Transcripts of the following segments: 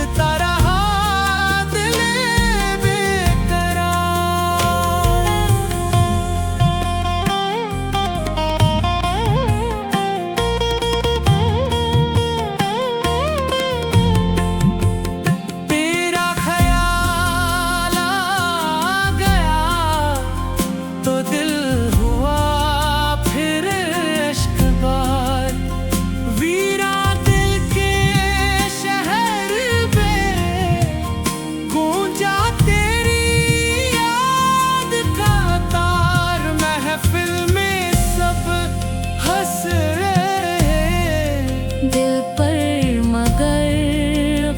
जलता रहा दिल बेकरार। तेरा ख्याल आ गया तो दिल हुआ फिर इश्क़बार। वीरा दिल के शहर में गूंजा तेरी याद का तार। महफिल में सब हंस रहे दिल पर मगर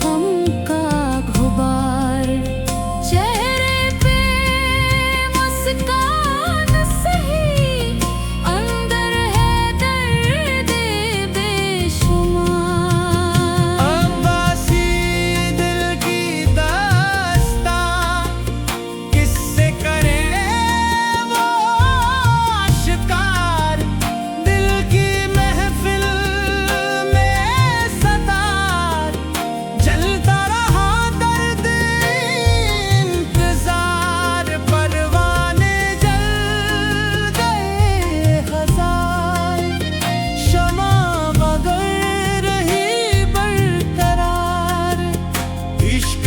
गम का गुबार। चेहरे पे मुस्कान सही अंदर है दर्द बेशुमार। अब्बासी दिल की दास्तां किससे करे वो आशिकार। दिल की महफिल में सतार जलता रहा दर्द इंतजार। परवाने जल गए हजार, शमा मगर रही बरकरार। इश्क